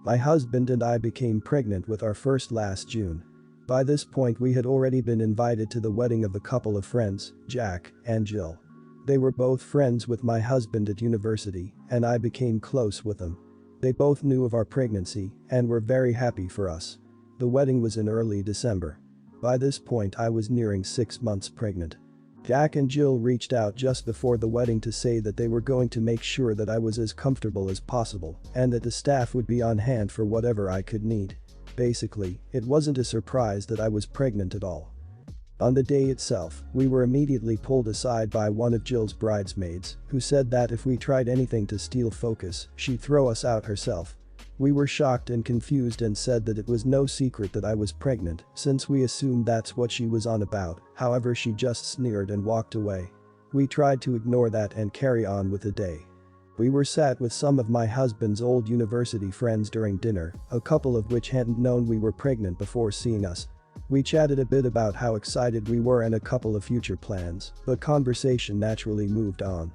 My husband and I became pregnant with our first last June. By this point we had already been invited to the wedding of a couple of friends, Jack and Jill. They were both friends with my husband at university, and I became close with them. They both knew of our pregnancy and were very happy for us. The wedding was in early December. By this point I was nearing 6 months pregnant. Jack and Jill reached out just before the wedding to say that they were going to make sure that I was as comfortable as possible and that the staff would be on hand for whatever I could need. Basically, it wasn't a surprise that I was pregnant at all. On the day itself, we were immediately pulled aside by one of Jill's bridesmaids, who said that if we tried anything to steal focus, she'd throw us out herself. We were shocked and confused and said that it was no secret that I was pregnant, since we assumed that's what she was on about. However, she just sneered and walked away. We tried to ignore that and carry on with the day. We were sat with some of my husband's old university friends during dinner, a couple of which hadn't known we were pregnant before seeing us. We chatted a bit about how excited we were and a couple of future plans, but conversation naturally moved on.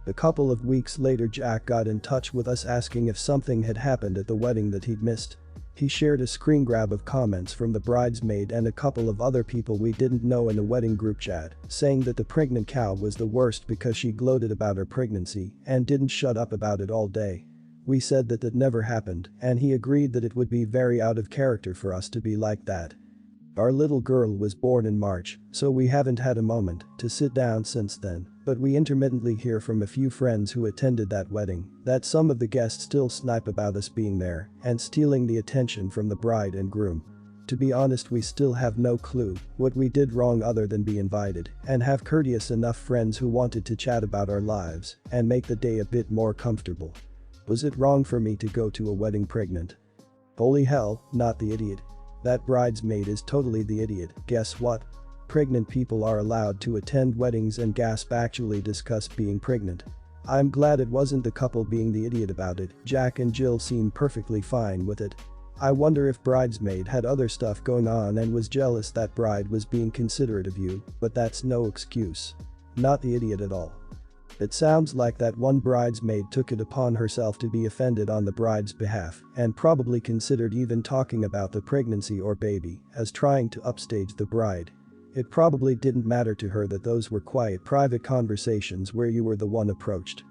A couple of weeks later, Jack got in touch with us asking if something had happened at the wedding that he'd missed. He shared a screen grab of comments from the bridesmaid and a couple of other people we didn't know in the wedding group chat, saying that the pregnant cow was the worst because she gloated about her pregnancy and didn't shut up about it all day. We said that never happened, and he agreed that it would be very out of character for us to be like that. Our little girl was born in March, so we haven't had a moment to sit down since then, but we intermittently hear from a few friends who attended that wedding that some of the guests still snipe about us being there and stealing the attention from the bride and groom. To be honest, we still have no clue what we did wrong other than be invited and have courteous enough friends who wanted to chat about our lives and make the day a bit more comfortable. Was it wrong for me to go to a wedding pregnant? Holy hell, not the idiot. That bridesmaid is totally the idiot. Guess what? Pregnant people are allowed to attend weddings and actually discuss being pregnant. I'm glad it wasn't the couple being the idiot about it. Jack and Jill seemed perfectly fine with it. I wonder if bridesmaid had other stuff going on and was jealous that bride was being considerate of you, but that's no excuse. Not the idiot at all. It sounds like that one bridesmaid took it upon herself to be offended on the bride's behalf and probably considered even talking about the pregnancy or baby as trying to upstage the bride. It probably didn't matter to her that those were quiet private conversations where you were the one approached.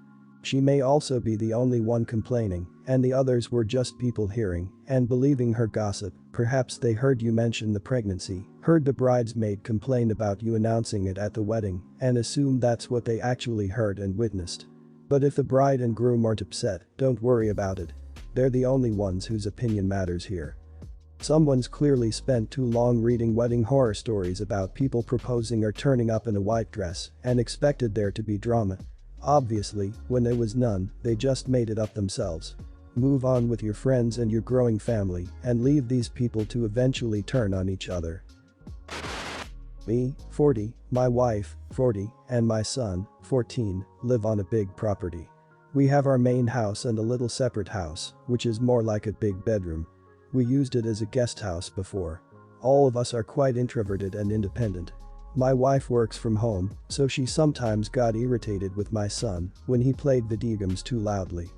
She may also be the only one complaining, and the others were just people hearing and believing her gossip. Perhaps they heard you mention the pregnancy, heard the bridesmaid complain about you announcing it at the wedding, and assumed that's what they actually heard and witnessed. But if the bride and groom aren't upset, don't worry about it. They're the only ones whose opinion matters here. Someone's clearly spent too long reading wedding horror stories about people proposing or turning up in a white dress and expected there to be drama. Obviously, when there was none, they just made it up themselves. Move on with your friends and your growing family and leave these people to eventually turn on each other. Me, 40, my wife, 40, and my son, 14, live on a big property. We have our main house and a little separate house, which is more like a big bedroom. We used it as a guest house before. All of us are quite introverted and independent. My wife works from home, so she sometimes got irritated with my son when he played video games too loudly.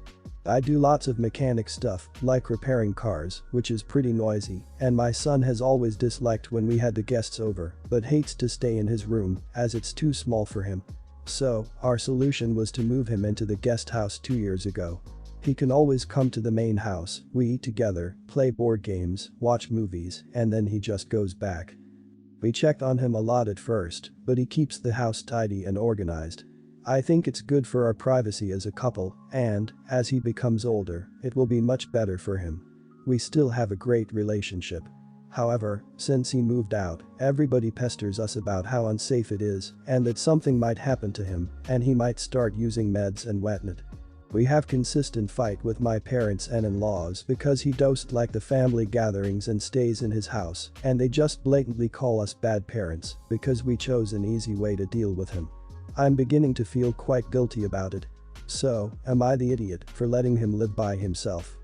I do lots of mechanic stuff, like repairing cars, which is pretty noisy, and my son has always disliked when we had the guests over, but hates to stay in his room as it's too small for him. So, our solution was to move him into the guest house 2 years ago. He can always come to the main house, we eat together, play board games, watch movies, and then he just goes back. We checked on him a lot at first, but he keeps the house tidy and organized. I think it's good for our privacy as a couple, and, as he becomes older, it will be much better for him. We still have a great relationship. However, since he moved out, everybody pesters us about how unsafe it is and that something might happen to him and he might start using meds and whatnot. We have consistent fight with my parents and in-laws because he doesn't like the family gatherings and stays in his house, and they just blatantly call us bad parents because we chose an easy way to deal with him. I'm beginning to feel quite guilty about it. So, am I the idiot for letting him live by himself?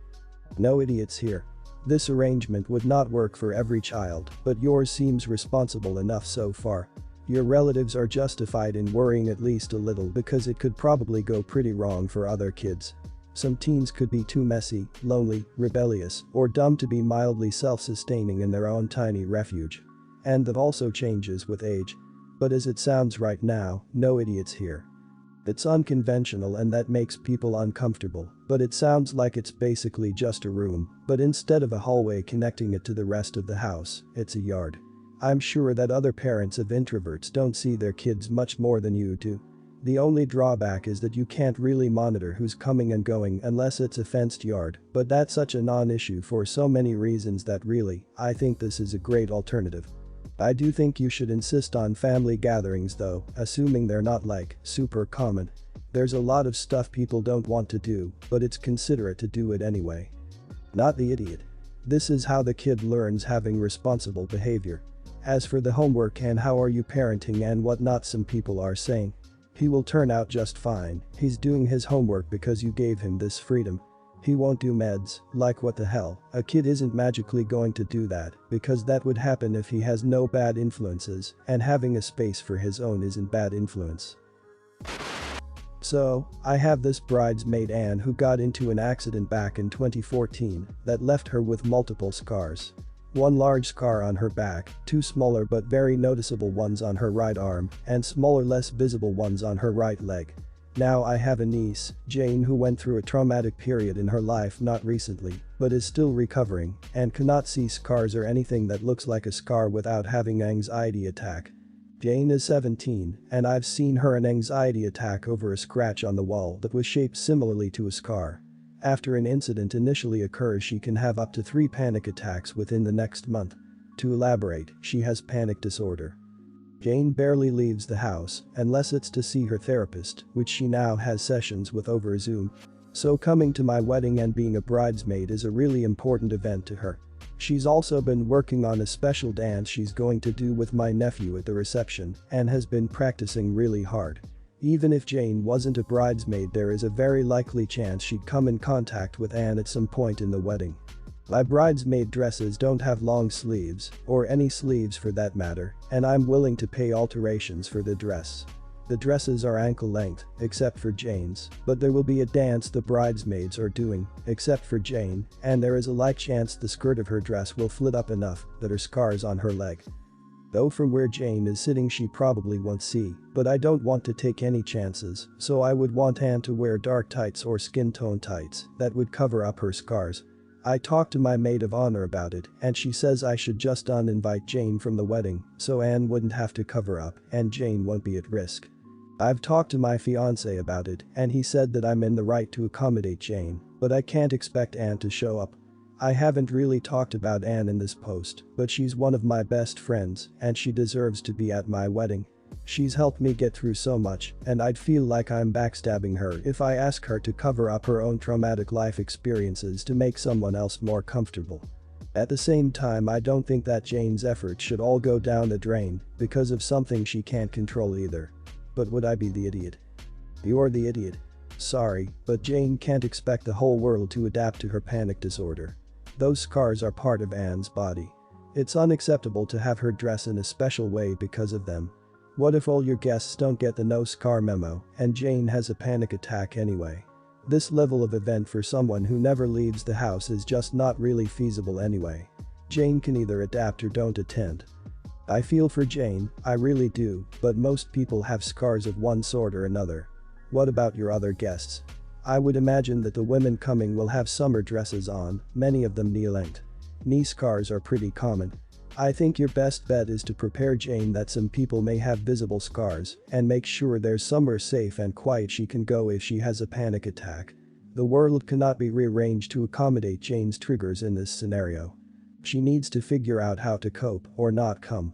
No idiots here. This arrangement would not work for every child, but yours seems responsible enough so far. Your relatives are justified in worrying at least a little because it could probably go pretty wrong for other kids. Some teens could be too messy, lonely, rebellious, or dumb to be mildly self-sustaining in their own tiny refuge. And that also changes with age. But as it sounds right now, no idiots here. It's unconventional and that makes people uncomfortable, but it sounds like it's basically just a room, but instead of a hallway connecting it to the rest of the house, it's a yard. I'm sure that other parents of introverts don't see their kids much more than you do. The only drawback is that you can't really monitor who's coming and going unless it's a fenced yard, but that's such a non-issue for so many reasons that really, I think this is a great alternative. I do think you should insist on family gatherings though, assuming they're not like super common. There's a lot of stuff people don't want to do, but it's considerate to do it anyway. Not the idiot. This is how the kid learns having responsible behavior. As for the homework and how are you parenting and whatnot, some people are saying he will turn out just fine, he's doing his homework because you gave him this freedom. He won't do meds, like what the hell, a kid isn't magically going to do that, because that would happen if he has no bad influences, and having a space for his own isn't bad influence. So, I have this bridesmaid Anne who got into an accident back in 2014 that left her with multiple scars. One large scar on her back, two smaller but very noticeable ones on her right arm, and smaller less visible ones on her right leg. Now I have a niece, Jane, who went through a traumatic period in her life not recently, but is still recovering, and cannot see scars or anything that looks like a scar without having an anxiety attack. Jane is 17, and I've seen her an anxiety attack over a scratch on the wall that was shaped similarly to a scar. After an incident initially occurs, she can have up to 3 panic attacks within the next month. To elaborate, she has panic disorder. Jane barely leaves the house, unless it's to see her therapist, which she now has sessions with over Zoom. So coming to my wedding and being a bridesmaid is a really important event to her. She's also been working on a special dance she's going to do with my nephew at the reception, and has been practicing really hard. Even if Jane wasn't a bridesmaid, there is a very likely chance she'd come in contact with Anne at some point in the wedding. My bridesmaid dresses don't have long sleeves, or any sleeves for that matter, and I'm willing to pay alterations for the dress. The dresses are ankle length, except for Jane's, but there will be a dance the bridesmaids are doing, except for Jane, and there is a light chance the skirt of her dress will flit up enough that her scars on her leg. Though from where Jane is sitting she probably won't see, but I don't want to take any chances, so I would want Anne to wear dark tights or skin tone tights that would cover up her scars. I talked to my maid of honor about it, and she says I should just uninvite Jane from the wedding, so Anne wouldn't have to cover up, and Jane won't be at risk. I've talked to my fiancé about it, and he said that I'm in the right to accommodate Jane, but I can't expect Anne to show up. I haven't really talked about Anne in this post, but she's one of my best friends, and she deserves to be at my wedding. She's helped me get through so much, and I'd feel like I'm backstabbing her if I ask her to cover up her own traumatic life experiences to make someone else more comfortable. At the same time, I don't think that Jane's efforts should all go down the drain because of something she can't control either. But would I be the idiot? You're the idiot. Sorry, but Jane can't expect the whole world to adapt to her panic disorder. Those scars are part of Anne's body. It's unacceptable to have her dress in a special way because of them. What if all your guests don't get the no scar memo and Jane has a panic attack anyway? This level of event for someone who never leaves the house is just not really feasible anyway. Jane can either adapt or don't attend. I feel for Jane, I really do, but most people have scars of one sort or another. What about your other guests? I would imagine that the women coming will have summer dresses on, many of them knee-length. Knee scars are pretty common. I think your best bet is to prepare Jane that some people may have visible scars and make sure there's somewhere safe and quiet she can go if she has a panic attack. The world cannot be rearranged to accommodate Jane's triggers in this scenario. She needs to figure out how to cope or not come.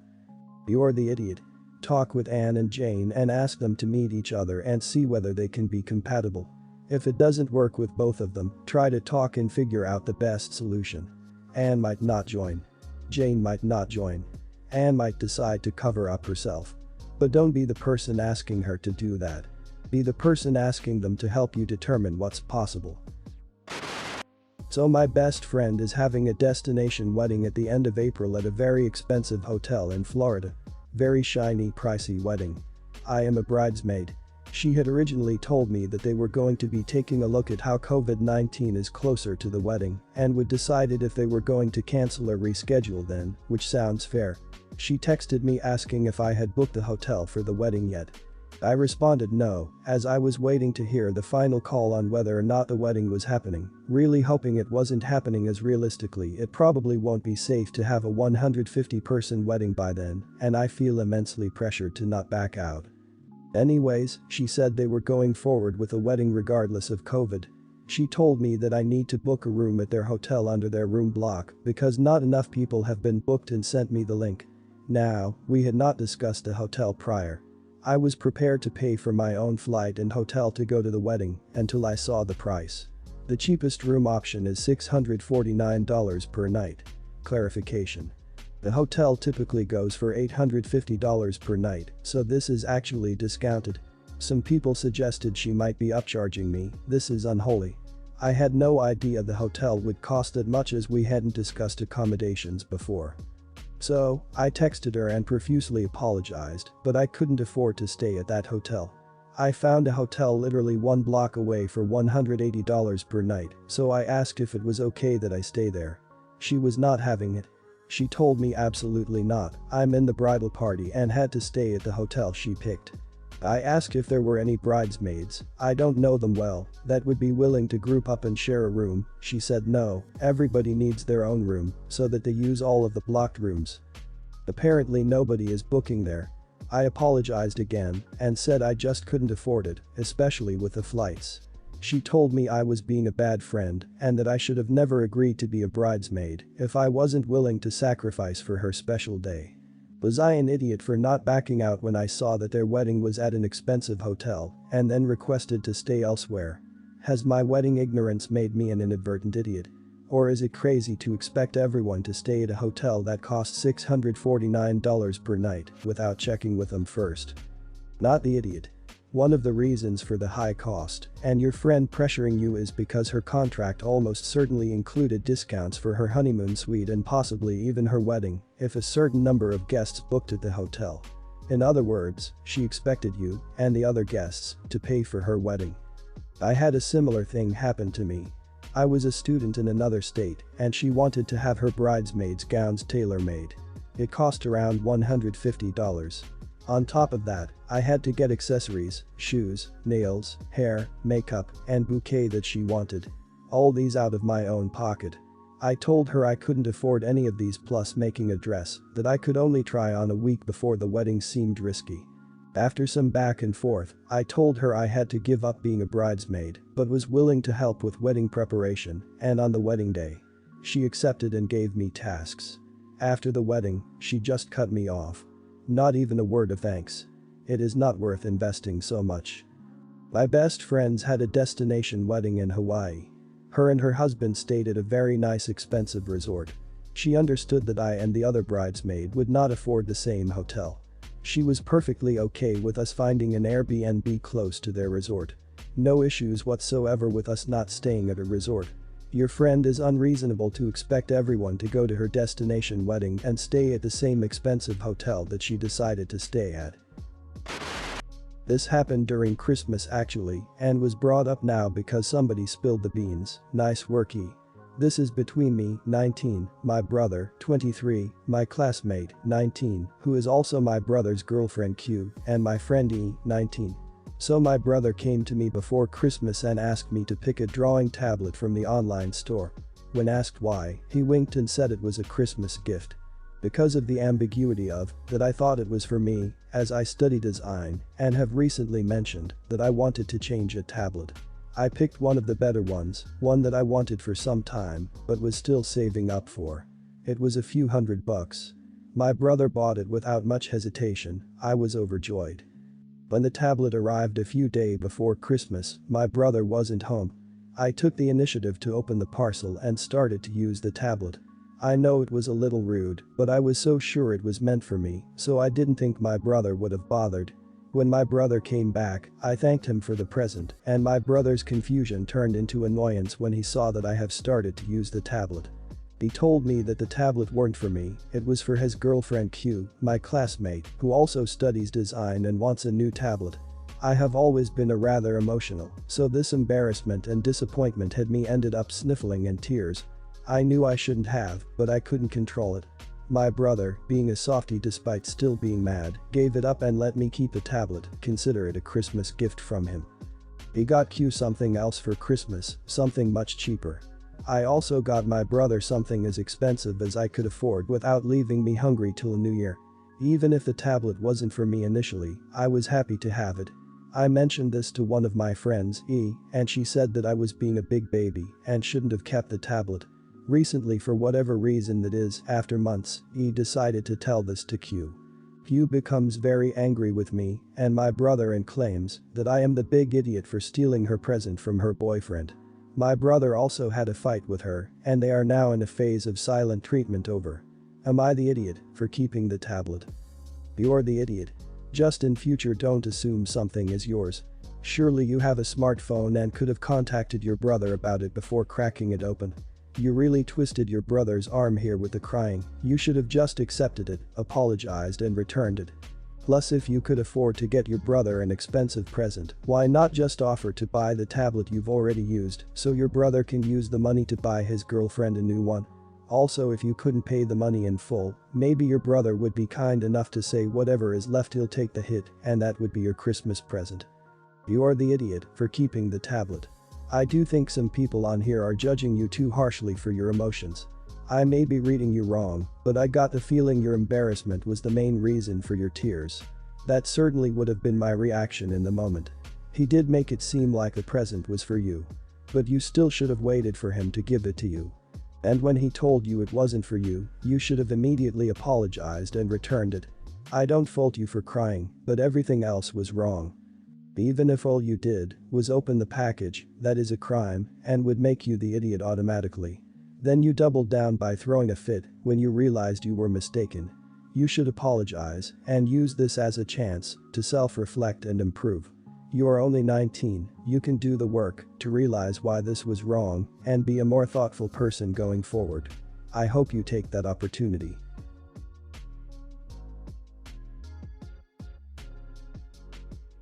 You're the idiot. Talk with Anne and Jane and ask them to meet each other and see whether they can be compatible. If it doesn't work with both of them, try to talk and figure out the best solution. Anne might not join. Jane might not join. Anne might decide to cover up herself. But don't be the person asking her to do that. Be the person asking them to help you determine what's possible. So my best friend is having a destination wedding at the end of April at a very expensive hotel in Florida. Very shiny, pricey wedding. I am a bridesmaid. She had originally told me that they were going to be taking a look at how COVID-19 is closer to the wedding and would decide if they were going to cancel or reschedule then, which sounds fair. She texted me asking if I had booked the hotel for the wedding yet. I responded no, as I was waiting to hear the final call on whether or not the wedding was happening, really hoping it wasn't happening as realistically it probably won't be safe to have a 150-person wedding by then, and I feel immensely pressured to not back out. Anyways, she said they were going forward with the wedding regardless of COVID. She told me that I need to book a room at their hotel under their room block because not enough people have been booked and sent me the link. Now, we had not discussed a hotel prior. I was prepared to pay for my own flight and hotel to go to the wedding until I saw the price. The cheapest room option is $649 per night. Clarification. The hotel typically goes for $850 per night, so this is actually discounted. Some people suggested she might be upcharging me. This is unholy. I had no idea the hotel would cost that much as we hadn't discussed accommodations before. So, I texted her and profusely apologized, but I couldn't afford to stay at that hotel. I found a hotel literally one block away for $180 per night, so I asked if it was okay that I stay there. She was not having it. She told me absolutely not, I'm in the bridal party and had to stay at the hotel she picked. I asked if there were any bridesmaids, I don't know them well, that would be willing to group up and share a room. She said no, everybody needs their own room, so that they use all of the blocked rooms. Apparently nobody is booking there. I apologized again and said I just couldn't afford it, especially with the flights. She told me I was being a bad friend and that I should have never agreed to be a bridesmaid if I wasn't willing to sacrifice for her special day. Was I an idiot for not backing out when I saw that their wedding was at an expensive hotel and then requested to stay elsewhere? Has my wedding ignorance made me an inadvertent idiot? Or is it crazy to expect everyone to stay at a hotel that costs $649 per night without checking with them first? Not the idiot. One of the reasons for the high cost and your friend pressuring you is because her contract almost certainly included discounts for her honeymoon suite and possibly even her wedding if a certain number of guests booked at the hotel. In other words, she expected you and the other guests to pay for her wedding. I had a similar thing happen to me. I was a student in another state and she wanted to have her bridesmaids' gowns tailor-made. It cost around $150. On top of that, I had to get accessories, shoes, nails, hair, makeup, and bouquet that she wanted. All these out of my own pocket. I told her I couldn't afford any of these plus making a dress that I could only try on a week before the wedding seemed risky. After some back and forth, I told her I had to give up being a bridesmaid but was willing to help with wedding preparation and on the wedding day. She accepted and gave me tasks. After the wedding, she just cut me off. Not even a word of thanks. It is not worth investing so much. My best friends had a destination wedding in Hawaii. Her and her husband stayed at a very nice expensive resort. She understood that I and the other bridesmaid would not afford the same hotel. She was perfectly okay with us finding an Airbnb close to their resort. No issues whatsoever with us not staying at a resort. Your friend is unreasonable to expect everyone to go to her destination wedding and stay at the same expensive hotel that she decided to stay at. This happened during Christmas actually and was brought up now because somebody spilled the beans. Nice worky. This is between me, 19, my brother, 23, my classmate, 19, who is also my brother's girlfriend Q, and my friend E, 19. So my brother came to me before Christmas and asked me to pick a drawing tablet from the online store. When asked why, he winked and said it was a Christmas gift. Because of the ambiguity of that, I thought it was for me, as I study design and have recently mentioned that I wanted to change a tablet. I picked one of the better ones, one that I wanted for some time but was still saving up for. It was a few $100. My brother bought it without much hesitation. I was overjoyed. When the tablet arrived a few days before Christmas, my brother wasn't home. I took the initiative to open the parcel and started to use the tablet. I know it was a little rude, but I was so sure it was meant for me, so I didn't think my brother would have bothered. When my brother came back, I thanked him for the present, and my brother's confusion turned into annoyance when he saw that I have started to use the tablet. He told me that the tablet weren't for me, it was for his girlfriend Q, my classmate, who also studies design and wants a new tablet. I have always been a rather emotional, so this embarrassment and disappointment had me ended up sniffling in tears. I knew I shouldn't have, but I couldn't control it. My brother, being a softie despite still being mad, gave it up and let me keep the tablet, consider it a Christmas gift from him. He got Q something else for Christmas, something much cheaper. I also got my brother something as expensive as I could afford without leaving me hungry till New Year. Even if the tablet wasn't for me initially, I was happy to have it. I mentioned this to one of my friends, E, and she said that I was being a big baby and shouldn't have kept the tablet. Recently, for whatever reason that is, after months, E decided to tell this to Q. Q becomes very angry with me and my brother and claims that I am the big idiot for stealing her present from her boyfriend. My brother also had a fight with her and they are now in a phase of silent treatment over. Am I the idiot for keeping the tablet? You're the idiot. Just in future don't assume something is yours. Surely you have a smartphone and could have contacted your brother about it before cracking it open. You really twisted your brother's arm here with the crying. You should have just accepted it, apologized and returned it. Plus, if you could afford to get your brother an expensive present, why not just offer to buy the tablet you've already used so your brother can use the money to buy his girlfriend a new one? Also, if you couldn't pay the money in full, maybe your brother would be kind enough to say whatever is left he'll take the hit and that would be your Christmas present. You're the idiot for keeping the tablet. I do think some people on here are judging you too harshly for your emotions. I may be reading you wrong, but I got the feeling your embarrassment was the main reason for your tears. That certainly would have been my reaction in the moment. He did make it seem like the present was for you. But you still should have waited for him to give it to you. And when he told you it wasn't for you, you should have immediately apologized and returned it. I don't fault you for crying, but everything else was wrong. Even if all you did was open the package, that is a crime and would make you the idiot automatically. Then you doubled down by throwing a fit when you realized you were mistaken. You should apologize and use this as a chance to self-reflect and improve. You are only 19, you can do the work to realize why this was wrong and be a more thoughtful person going forward. I hope you take that opportunity.